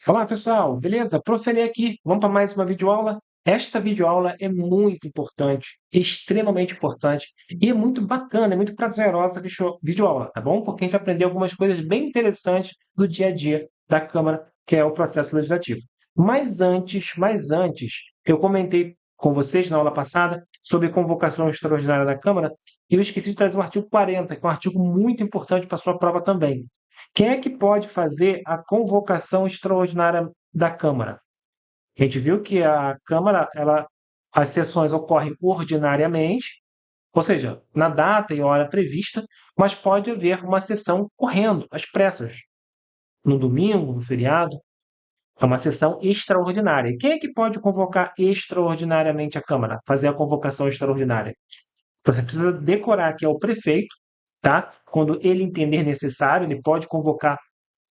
Olá, pessoal, beleza? Proferi aqui. Vamos para mais uma videoaula? Esta videoaula é muito importante, extremamente importante e é muito bacana, é muito prazerosa a videoaula, tá bom? Porque a gente vai aprender algumas coisas bem interessantes do dia a dia da Câmara, que é o processo legislativo. Mas antes, eu comentei com vocês na aula passada sobre convocação extraordinária da Câmara e eu esqueci de trazer o artigo 40, que é um artigo muito importante para a sua prova também. Quem é que pode fazer a convocação extraordinária da Câmara? A gente viu que a Câmara, as sessões ocorrem ordinariamente, ou seja, na data e hora prevista, mas pode haver uma sessão correndo, às pressas, no domingo, no feriado. É uma sessão extraordinária. Quem é que pode convocar extraordinariamente a Câmara, fazer a convocação extraordinária? Você precisa decorar que é o prefeito, tá? Quando ele entender necessário, ele pode convocar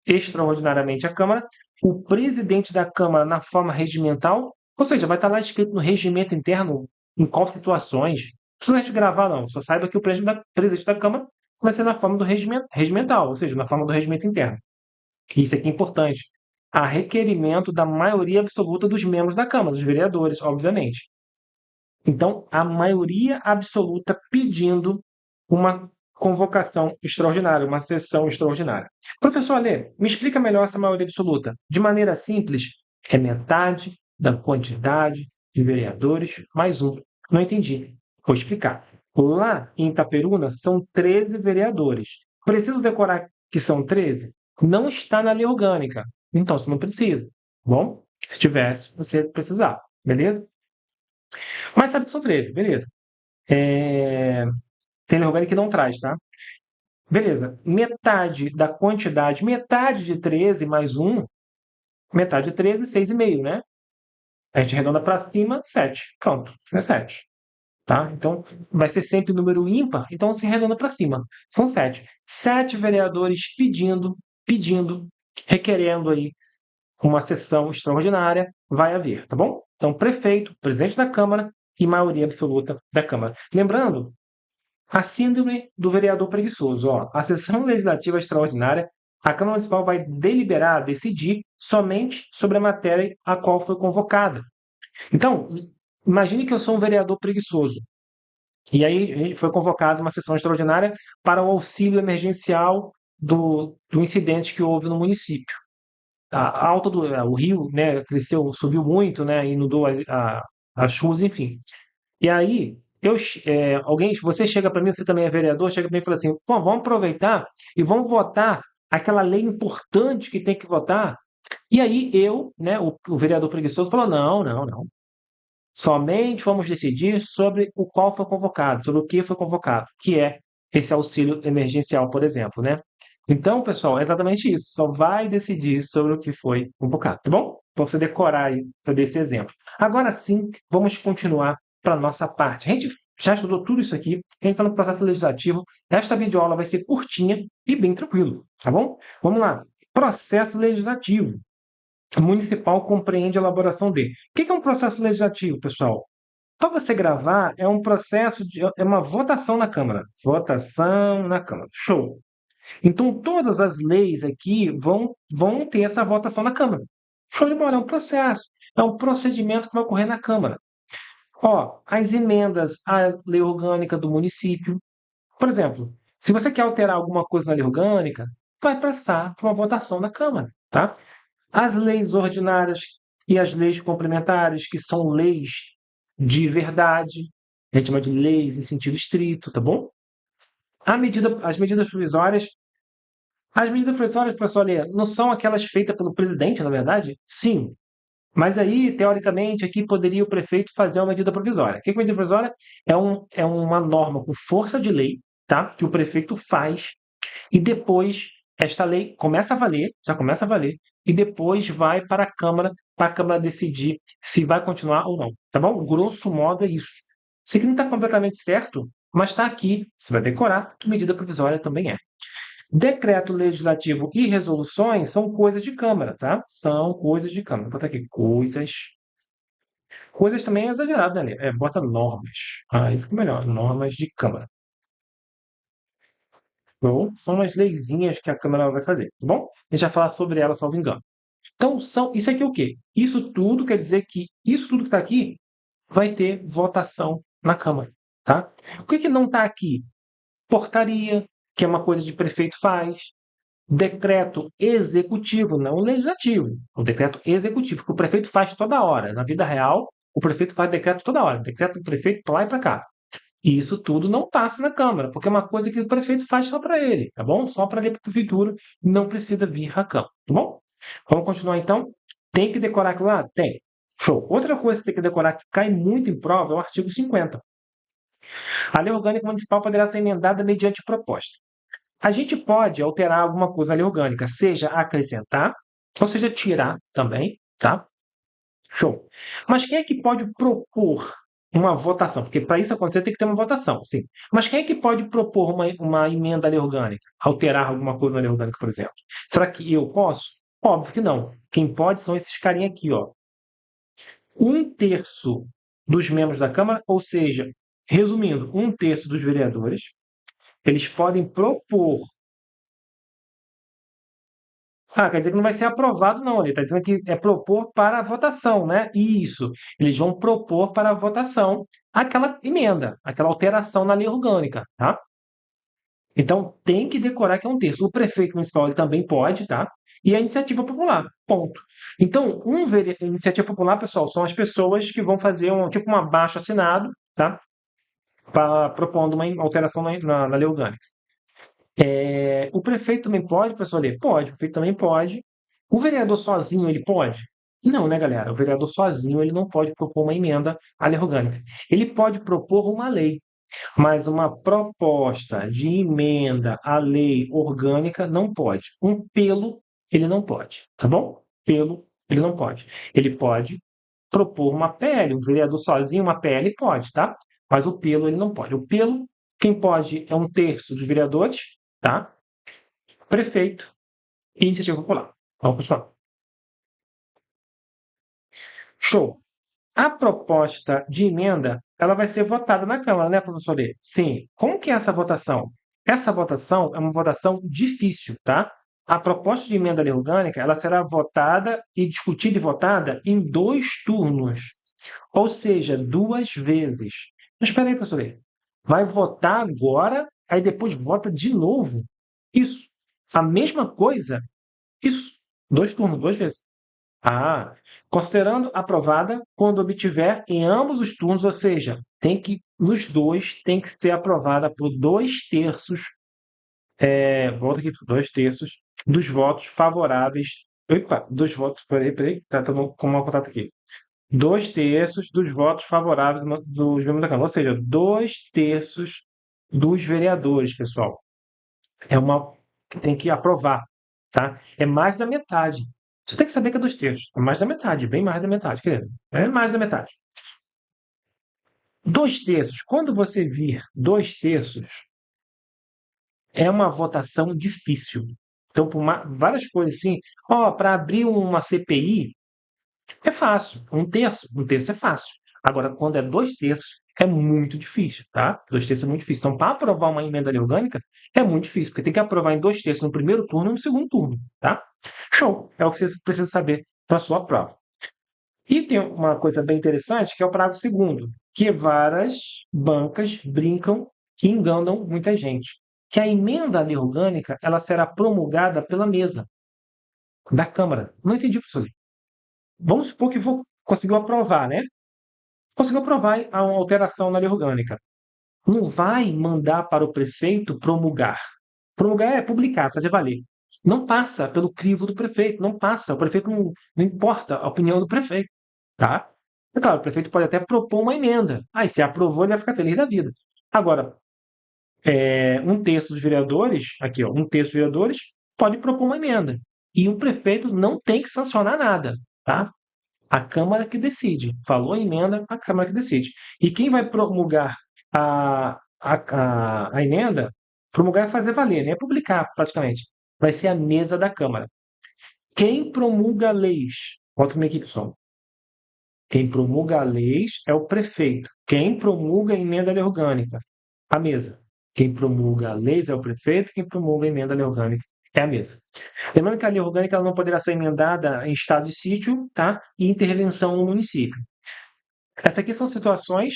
extraordinariamente a Câmara, o presidente da Câmara na forma regimental, ou seja, vai estar lá escrito no regimento interno em qual situações. Não precisa de gravar, não. Só saiba que o presidente da Câmara vai ser na forma do regimental, ou seja, na forma do regimento interno. Isso aqui é importante. A requerimento da maioria absoluta dos membros da Câmara, dos vereadores, obviamente. Então, a maioria absoluta pedindo uma convocação extraordinária, uma sessão extraordinária. Professor Alê, me explica melhor essa maioria absoluta. De maneira simples, é metade da quantidade de vereadores mais um. Não entendi. Vou explicar. Lá em Itaperuna são 13 vereadores. Preciso decorar que são 13? Não está na lei orgânica. Então, você não precisa. Bom, se tivesse, você precisava. Beleza? Mas sabe que são 13, beleza. É... Tem lei orgânica que não traz, tá? Beleza. Metade da quantidade, metade de 13 mais um, metade de 13, 6,5, né? A gente arredonda para cima, 7. Pronto, é 7. Tá? Então, vai ser sempre número ímpar, então se arredonda para cima. São 7. 7 vereadores pedindo, requerendo aí uma sessão extraordinária, vai haver, tá bom? Então, prefeito, presidente da Câmara e maioria absoluta da Câmara. Lembrando, a síndrome do vereador preguiçoso. Ó, a sessão legislativa extraordinária, a Câmara Municipal vai deliberar, decidir somente sobre a matéria a qual foi convocada. Então, imagine que eu sou um vereador preguiçoso. E aí foi convocada uma sessão extraordinária para o auxílio emergencial do incidente que houve no município. A alta o rio, né, cresceu, subiu muito, né, inundou as ruas, enfim. E aí, você chega para mim, você também é vereador, chega para mim e fala assim: pô, vamos aproveitar e vamos votar aquela lei importante que tem que votar. E aí eu, né, o vereador preguiçoso, falou: não, não, não. Somente vamos decidir sobre o qual foi convocado, sobre o que foi convocado, que é esse auxílio emergencial, por exemplo, né? Então, pessoal, é exatamente isso. Só vai decidir sobre o que foi convocado, tá bom? Para você decorar aí, para desse exemplo. Agora sim, vamos continuar para a nossa parte. A gente já estudou tudo isso aqui, a gente está no processo legislativo. Esta videoaula vai ser curtinha e bem tranquilo, tá bom? Vamos lá. Processo legislativo municipal compreende a elaboração de. O que é um processo legislativo, pessoal? Para você gravar, é um processo é uma votação na Câmara. Votação na Câmara. Show. Então, todas as leis aqui vão ter essa votação na Câmara. Show de bola, é um processo. É um procedimento que vai ocorrer na Câmara. Ó, as emendas à lei orgânica do município. Por exemplo, se você quer alterar alguma coisa na lei orgânica, vai passar por uma votação na Câmara, tá? As leis ordinárias e as leis complementares, que são leis de verdade, a gente chama de leis em sentido estrito, tá bom? As medidas provisórias, pessoal, não são aquelas feitas pelo presidente, na verdade? Sim. Mas aí, teoricamente, aqui poderia o prefeito fazer uma medida provisória. O que é medida provisória? É uma norma com força de lei, tá? Que o prefeito faz e depois esta lei começa a valer, já começa a valer, e depois vai para a Câmara decidir se vai continuar ou não. Tá bom? Grosso modo é isso. Isso aqui não está completamente certo, mas está aqui. Você vai decorar que medida provisória também é. Decreto legislativo e resoluções são coisas de Câmara, tá? São coisas de Câmara. Vou botar aqui coisas. Coisas também é exagerado, né? Bota normas. Aí fica melhor. Normas de Câmara. Bom, são umas leizinhas que a Câmara vai fazer, tá bom? A gente vai falar sobre elas, salvo engano. Então, isso aqui é o quê? Isso tudo quer dizer que isso tudo que está aqui vai ter votação na Câmara, tá? O que não está aqui? Portaria, que é uma coisa que o prefeito faz. Decreto executivo, não legislativo. O decreto executivo, que o prefeito faz toda hora. Na vida real, o prefeito faz decreto toda hora. Decreto do prefeito para lá e para cá. E isso tudo não passa na Câmara, porque é uma coisa que o prefeito faz só para ele, tá bom? Só para ele para a prefeitura, não precisa vir à Câmara, tá bom? Vamos continuar então? Tem que decorar aquilo lá? Tem. Show. Outra coisa que você tem que decorar que cai muito em prova é o artigo 50. A lei orgânica municipal poderá ser emendada mediante proposta. A gente pode alterar alguma coisa na lei orgânica, seja acrescentar, ou seja, tirar também, tá? Show. Mas quem é que pode propor uma votação? Porque para isso acontecer tem que ter uma votação, sim. Mas quem é que pode propor uma emenda à lei orgânica? Alterar alguma coisa na lei orgânica, por exemplo? Será que eu posso? Óbvio que não. Quem pode são esses carinha aqui, ó. 1/3 dos membros da Câmara, ou seja, resumindo, 1/3 dos vereadores, eles podem propor. Ah, quer dizer que não vai ser aprovado, não. Ele está dizendo que é propor para a votação, né? Isso. Eles vão propor para a votação aquela emenda, aquela alteração na lei orgânica, tá? Então tem que decorar que é 1/3. O prefeito municipal ele também pode, tá? E a iniciativa popular, ponto. Então, iniciativa popular, pessoal, são as pessoas que vão fazer tipo um abaixo assinado, tá? Propondo uma alteração na lei orgânica. O prefeito também pode, professor Lê? Pode, o prefeito também pode. O vereador sozinho, ele pode? Não, né, galera? O vereador sozinho, ele não pode propor uma emenda à lei orgânica. Ele pode propor uma lei, mas uma proposta de emenda à lei orgânica não pode. Um pelo, ele não pode, tá bom? Pelo, ele não pode. Ele pode propor uma PL, um vereador sozinho, uma PL pode, tá? Mas o pelo, ele não pode. O pelo, quem pode é 1/3 dos vereadores, tá? Prefeito e iniciativa popular. Vamos continuar. Show. A proposta de emenda, ela vai ser votada na Câmara, né, professor Lê? Sim. Como que é essa votação? Essa votação é uma votação difícil, tá? A proposta de emenda à lei orgânica, ela será votada e discutida e votada em 2 turnos, ou seja, 2 vezes. Mas espera aí, professor Lê. Vai votar agora, aí depois vota de novo? Isso. A mesma coisa? Isso. 2 turnos, 2 vezes. Ah, considerando aprovada quando obtiver em ambos os turnos, ou seja, nos dois tem que ser aprovada por 2/3, volta aqui, 2/3 dos votos favoráveis. Opa, dos votos, peraí, tá com mau contato aqui. 2/3 dos votos favoráveis dos membros da Câmara, ou seja, 2/3 dos vereadores, pessoal. É uma que tem que aprovar, tá? É mais da metade. Você tem que saber que é 2/3. É mais da metade, bem mais da metade, querido. É mais da metade. 2/3. Quando você vir 2/3, é uma votação difícil. Então, por várias coisas assim, para abrir uma CPI, é fácil. 1/3. 1/3 é fácil. Agora, quando é 2/3, é muito difícil, tá? 2/3 é muito difícil. Então, para aprovar uma emenda à lei orgânica, é muito difícil, porque tem que aprovar em 2/3 no primeiro turno e no segundo turno, tá? Show! É o que você precisa saber para a sua prova. E tem uma coisa bem interessante, que é o parágrafo segundo, que várias bancas brincam e enganam muita gente. Que a emenda à lei orgânica, ela será promulgada pela mesa da Câmara. Não entendi, professor. Vamos supor que conseguiu aprovar, né? Conseguiu aprovar a alteração na lei orgânica. Não vai mandar para o prefeito promulgar. Promulgar é publicar, fazer valer. Não passa pelo crivo do prefeito, não passa. O prefeito não importa a opinião do prefeito, tá? É claro, o prefeito pode até propor uma emenda. Aí, se aprovou, ele vai ficar feliz da vida. Agora, 1/3 dos vereadores, aqui, ó, 1/3 dos vereadores pode propor uma emenda. E o prefeito não tem que sancionar nada, tá? A Câmara que decide. Falou a emenda, a Câmara que decide. E quem vai promulgar a emenda, promulgar é fazer valer, né? É publicar, praticamente. Vai ser a mesa da Câmara. Quem promulga leis? Bota comigo aqui, pessoal. Quem promulga leis é o prefeito. Quem promulga a emenda à lei orgânica? A mesa. Quem promulga leis é o prefeito, quem promulga a emenda à lei orgânica É a mesa. Lembrando que a lei orgânica ela não poderá ser emendada em estado de sítio, tá? E intervenção no município. Essas aqui são situações,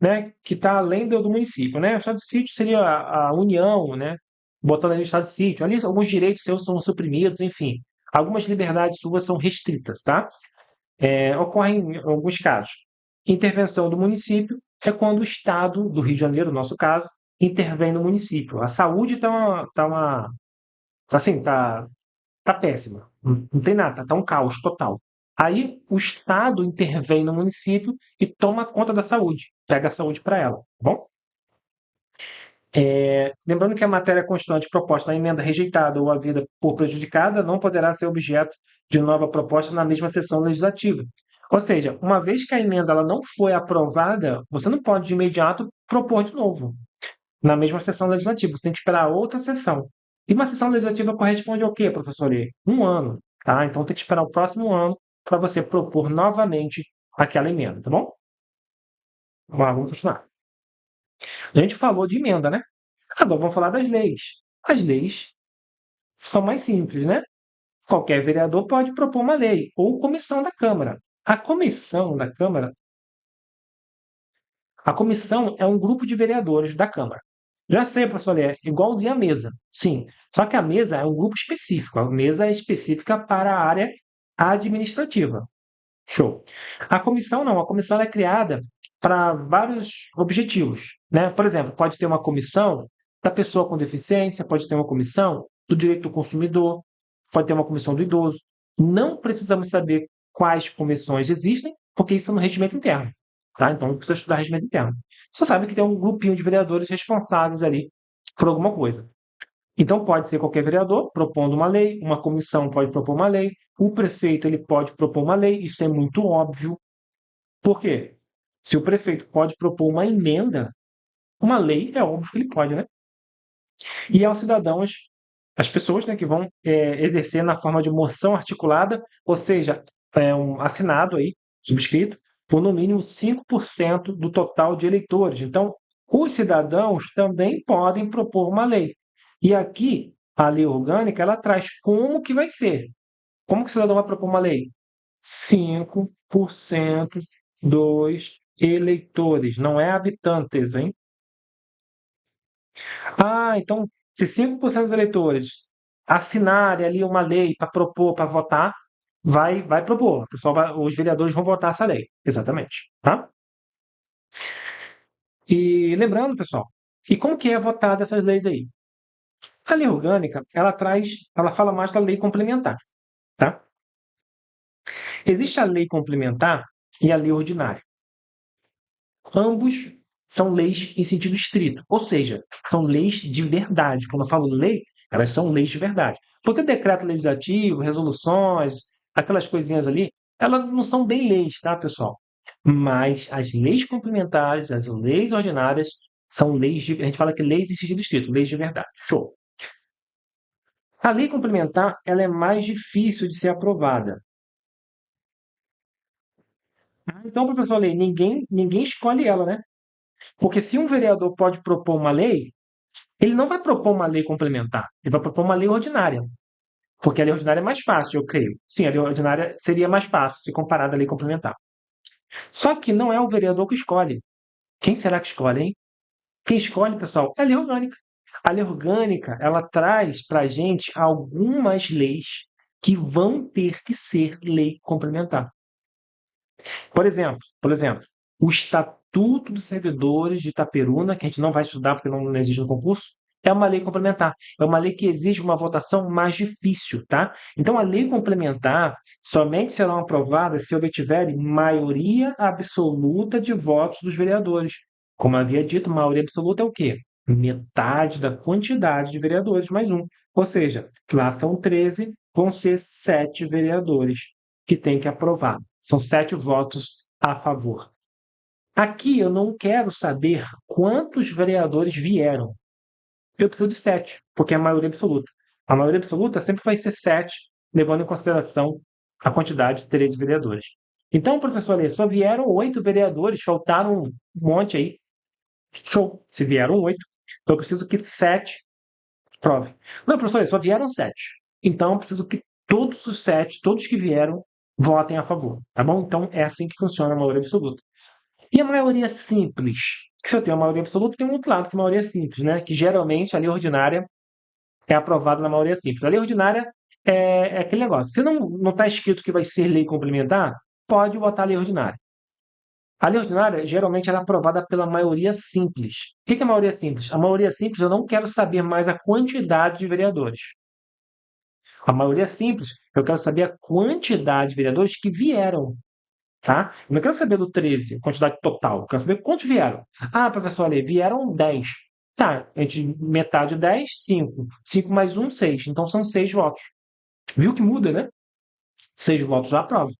né, que está além do município, né? O estado de sítio seria a união, né? Botando ali o estado de sítio. Ali alguns direitos seus são suprimidos, enfim. Algumas liberdades suas são restritas, tá? Ocorrem em alguns casos. Intervenção do município é quando o Estado do Rio de Janeiro, no nosso caso, intervém no município. A saúde assim, tá péssima. Não tem nada, tá um caos total. Aí o Estado intervém no município e toma conta da saúde, pega a saúde para ela, tá bom? Lembrando que a matéria constante proposta na emenda rejeitada ou havida por prejudicada não poderá ser objeto de nova proposta na mesma sessão legislativa. Ou seja, uma vez que a emenda ela não foi aprovada, você não pode de imediato propor de novo na mesma sessão legislativa. Você tem que esperar outra sessão. E uma sessão legislativa corresponde ao quê, professor Lê? Um ano, tá? Então tem que esperar o próximo ano para você propor novamente aquela emenda, tá bom? Vamos continuar. A gente falou de emenda, né? Agora vamos falar das leis. As leis são mais simples, né? Qualquer vereador pode propor uma lei, ou comissão da Câmara. A comissão da Câmara, a comissão é um grupo de vereadores da Câmara. Já sei, professor, é igualzinho à mesa. Sim. Só que a mesa é um grupo específico. A mesa é específica para a área administrativa. Show. A comissão não. A comissão é criada para vários objetivos, né? Por exemplo, pode ter uma comissão da pessoa com deficiência, pode ter uma comissão do direito do consumidor, pode ter uma comissão do idoso. Não precisamos saber quais comissões existem, porque isso é no regimento interno, tá? Então não precisa estudar regimento interno. Só sabe que tem um grupinho de vereadores responsáveis ali por alguma coisa. Então pode ser qualquer vereador propondo uma lei, uma comissão pode propor uma lei, o prefeito ele pode propor uma lei, isso é muito óbvio. Por quê? Se o prefeito pode propor uma emenda, uma lei é óbvio que ele pode, né? E aos cidadãos, as pessoas, né, que vão exercer na forma de moção articulada, ou seja, um assinado aí, subscrito, por no mínimo 5% do total de eleitores. Então, os cidadãos também podem propor uma lei. E aqui, a lei orgânica, ela traz como que vai ser. Como que o cidadão vai propor uma lei? 5% dos eleitores, não é habitantes, hein? Ah, então, se 5% dos eleitores assinarem ali uma lei para propor, para votar, vai propor. Os vereadores vão votar essa lei. Exatamente. Tá? E lembrando, pessoal, e como que é votada essas leis aí? A lei orgânica, ela fala mais da lei complementar, tá? Existe a lei complementar e a lei ordinária. Ambos são leis em sentido estrito, ou seja, são leis de verdade. Quando eu falo lei, elas são leis de verdade. Porque o decreto legislativo, resoluções, aquelas coisinhas ali, elas não são bem leis, tá, pessoal? Mas as leis complementares, as leis ordinárias, são leis de. A gente fala que leis em sentido estrito, leis de verdade. Show. A lei complementar, ela é mais difícil de ser aprovada. Então, professor Lei, ninguém escolhe ela, né? Porque se um vereador pode propor uma lei, ele não vai propor uma lei complementar, ele vai propor uma lei ordinária. Porque a lei ordinária é mais fácil, eu creio. Sim, a lei ordinária seria mais fácil se comparada à lei complementar. Só que não é o vereador que escolhe. Quem será que escolhe, hein? Quem escolhe, pessoal, é a lei orgânica. A lei orgânica, ela traz para a gente algumas leis que vão ter que ser lei complementar. Por exemplo, o Estatuto dos Servidores de Itaperuna, que a gente não vai estudar porque não existe no concurso, é uma lei complementar. É uma lei que exige uma votação mais difícil, tá? Então, a lei complementar somente será aprovada se obtiver maioria absoluta de votos dos vereadores. Como havia dito, maioria absoluta é o quê? Metade da quantidade de vereadores mais um. Ou seja, lá são 13, vão ser 7 vereadores que têm que aprovar. São 7 votos a favor. Aqui eu não quero saber quantos vereadores vieram. Eu preciso de 7, porque é a maioria absoluta. A maioria absoluta sempre vai ser 7, levando em consideração a quantidade de 13 vereadores. Então, professor Alê, só vieram 8 vereadores, faltaram um monte aí. Show. Se vieram 8, então eu preciso que 7 Prove. Não, professor, só vieram 7. Então, eu preciso que todos os 7, todos que vieram, votem a favor, tá bom? Então, é assim que funciona a maioria absoluta. E a maioria simples? Se eu tenho a maioria absoluta, tem um outro lado, que é a maioria simples, né? Que geralmente a lei ordinária é aprovada na maioria simples. A lei ordinária é aquele negócio. Se não está escrito que vai ser lei complementar, pode votar a lei ordinária. A lei ordinária, geralmente, ela é aprovada pela maioria simples. O que é a maioria simples? A maioria simples, eu não quero saber mais a quantidade de vereadores. A maioria simples, eu quero saber a quantidade de vereadores que vieram, tá? Eu não quero saber do 13, a quantidade total. Eu quero saber quantos vieram. Ah, professor Ale, vieram 10. Tá, entre metade 10, 5. 5 mais 1, 6. Então são 6 votos. Viu que muda, né? 6 votos já aprova.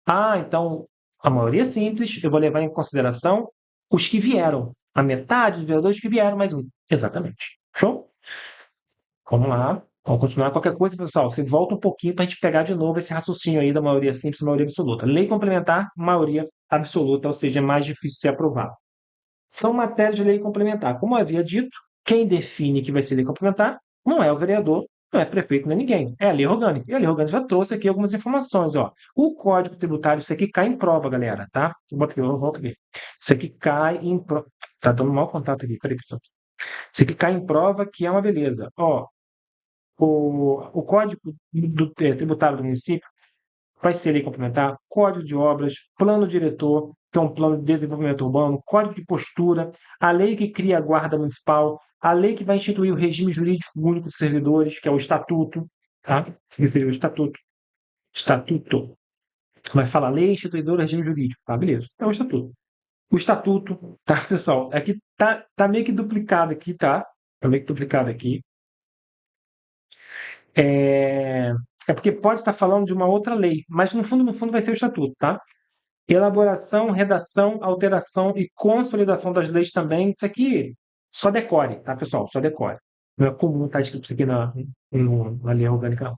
Ah, então a maioria simples, eu vou levar em consideração os que vieram. A metade dos vereadores que vieram, mais um. Exatamente. Show? Vamos lá. Vamos continuar. Qualquer coisa, pessoal, você volta um pouquinho para a gente pegar de novo esse raciocínio aí da maioria simples e maioria absoluta. Lei complementar, maioria absoluta, ou seja, é mais difícil de ser aprovado. São matérias de lei complementar. Como eu havia dito, quem define que vai ser lei complementar não é o vereador, não é prefeito, não é ninguém. É a lei orgânica. E a lei orgânica já trouxe aqui algumas informações. Ó. O Código Tributário, isso aqui cai em prova, galera, tá? Bota aqui, eu volto aqui. Isso aqui cai em prova. Tá dando mau contato aqui. Peraí, pessoal. Isso aqui cai em prova, que é uma beleza. Ó, o Código Tributário do município vai ser lei complementar, Código de Obras, Plano Diretor, que é um plano de desenvolvimento urbano, Código de Postura, a lei que cria a Guarda Municipal, a lei que vai instituir o regime jurídico único dos servidores, que é o Estatuto, tá? Que seria o Estatuto. Estatuto. Vai falar lei instituidora do regime jurídico, tá? Beleza. É o Estatuto. O Estatuto, tá, pessoal? Aqui tá meio que duplicado aqui, tá? Tá meio que duplicado aqui. É porque pode estar falando de uma outra lei, mas no fundo vai ser o Estatuto, tá? Elaboração, redação, alteração e consolidação das leis também. Isso aqui só decore, tá, pessoal? Só decore. Não é comum estar escrito isso aqui na lei orgânica, não.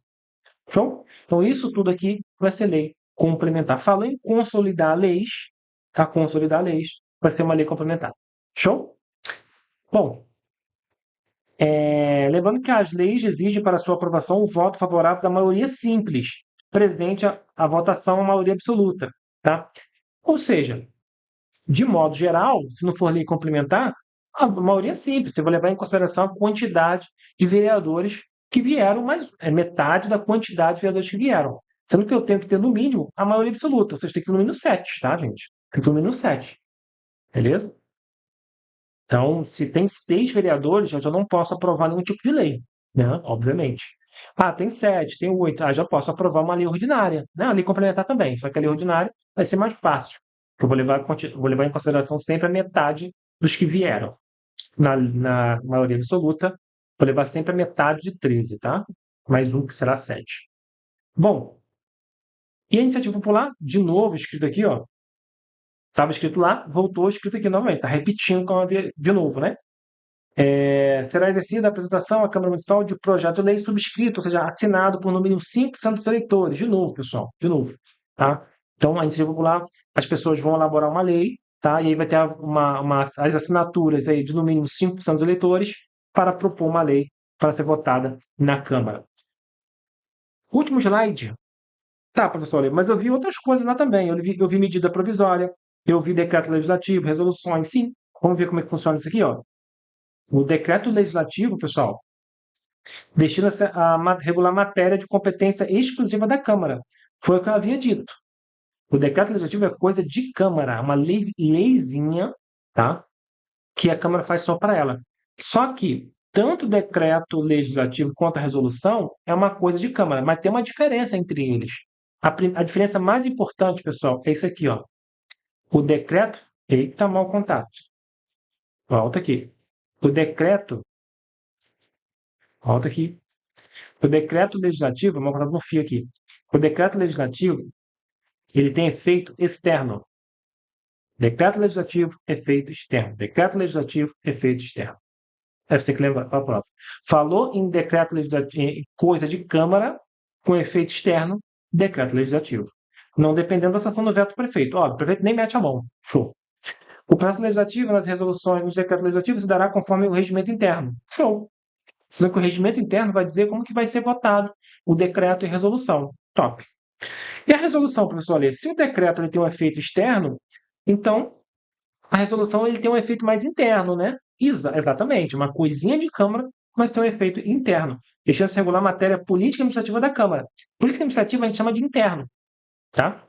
Show? Então, isso tudo aqui vai ser lei complementar. Falando em consolidar leis, tá? Consolidar leis, vai ser uma lei complementar. Show? Bom, lembrando que as leis exigem para sua aprovação o voto favorável da maioria simples, presente a votação a maioria absoluta, tá? Ou seja, de modo geral, se não for lei complementar, a maioria é simples. Você vai levar em consideração a quantidade de vereadores que vieram, mas é metade da quantidade de vereadores que vieram. Sendo que eu tenho que ter, no mínimo, a maioria absoluta. Vocês têm que ter no mínimo 7, tá, gente? Tem que ter no mínimo 7. Beleza? Então, se tem 6 vereadores, eu já não posso aprovar nenhum tipo de lei, né? Obviamente. Ah, tem 7, tem 8. Ah, já posso aprovar uma lei ordinária, né? A lei complementar também. Só que a lei ordinária vai ser mais fácil. Eu vou levar em consideração sempre a metade dos que vieram. Na maioria absoluta, vou levar sempre a metade de 13, tá? Mais um que será 7. Bom, e a iniciativa popular, de novo, escrito aqui, ó. Estava escrito lá, voltou escrito aqui novamente. Está repetindo como havia de novo, né? Será exercida a apresentação à Câmara Municipal de projeto de lei subscrito, ou seja, assinado por no mínimo 5% dos eleitores. De novo, pessoal, de novo. Tá? Então, a iniciativa popular, as pessoas vão elaborar uma lei, tá? E aí vai ter as assinaturas aí de no mínimo 5% dos eleitores para propor uma lei para ser votada na Câmara. Último slide. Tá, professor, mas eu vi outras coisas lá também. Eu vi medida provisória, eu vi decreto legislativo, resoluções, sim. Vamos ver como é que funciona isso aqui, ó. O decreto legislativo, pessoal, destina-se a regular matéria de competência exclusiva da Câmara. Foi o que eu havia dito. O decreto legislativo é coisa de Câmara, uma leizinha, tá? Que a Câmara faz só para ela. Só que tanto o decreto legislativo quanto a resolução é uma coisa de Câmara, mas tem uma diferença entre eles. A diferença mais importante, pessoal, é isso aqui, ó. O decreto. Eita, mau contato. Volta aqui. O decreto. Volta aqui. O decreto legislativo, vamos colocar no fio aqui. O decreto legislativo, ele tem efeito externo. Decreto legislativo, efeito externo. Decreto legislativo, efeito externo. É você que lembra a prova. Falou em decreto legislativo, em coisa de Câmara, com efeito externo, decreto legislativo. Não dependendo da sanção do veto do prefeito. Ó, o prefeito nem mete a mão. Show. O processo legislativo, nas resoluções, nos decretos legislativos, se dará conforme o regimento interno. Show. Sendo que o regimento interno vai dizer como que vai ser votado o decreto e resolução. Top. E a resolução, professor Alê? Se o decreto ele tem um efeito externo, então a resolução ele tem um efeito mais interno, né? Exatamente, uma coisinha de Câmara, mas tem um efeito interno. Deixa-se regular a matéria política e administrativa da Câmara. Política administrativa a gente chama de interno, tá?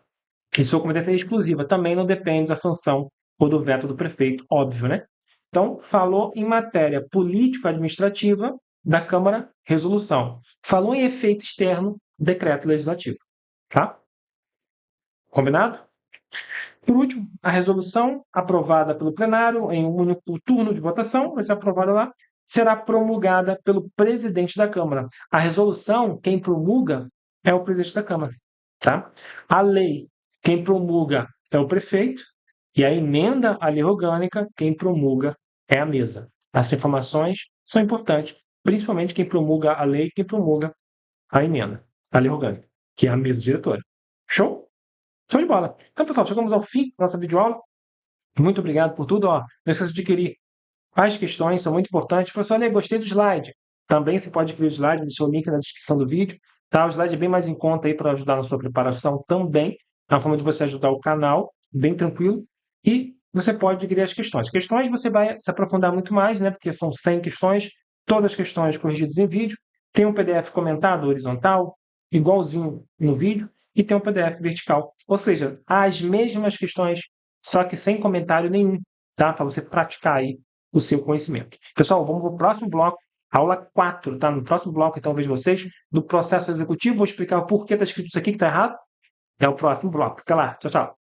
E sua competência é exclusiva, também não depende da sanção ou do veto do prefeito, óbvio, né? Então, falou em matéria político-administrativa da Câmara, resolução. Falou em efeito externo, decreto legislativo, tá? Combinado? Por último, a resolução aprovada pelo plenário em um único turno de votação, vai ser aprovada lá, será promulgada pelo presidente da Câmara. A resolução, quem promulga é o presidente da Câmara, tá? A lei, quem promulga é o prefeito, e a emenda à lei orgânica, quem promulga é a mesa. As informações são importantes, principalmente quem promulga a lei, quem promulga a emenda à lei orgânica, que é a mesa diretora. Show? Show de bola. Então, pessoal, chegamos ao fim da nossa videoaula. Muito obrigado por tudo. Ó, não esqueça de adquirir as questões, são muito importantes. Professor, Lê, gostei do slide. Também você pode adquirir o slide, deixou o link na descrição do vídeo. Tá? O slide é bem mais em conta aí para ajudar na sua preparação também. É uma forma de você ajudar o canal, bem tranquilo. E você pode adquirir as questões. Questões você vai se aprofundar muito mais, né? Porque são 100 questões, todas as questões corrigidas em vídeo. Tem um PDF comentado horizontal, igualzinho no vídeo, e tem um PDF vertical. Ou seja, as mesmas questões, só que sem comentário nenhum, tá? Para você praticar aí o seu conhecimento. Pessoal, vamos para o próximo bloco, aula 4, tá? No próximo bloco, então, eu vejo vocês do processo executivo. Vou explicar o porquê está escrito isso aqui que está errado. É o próximo bloco. Até lá. Tchau, tchau.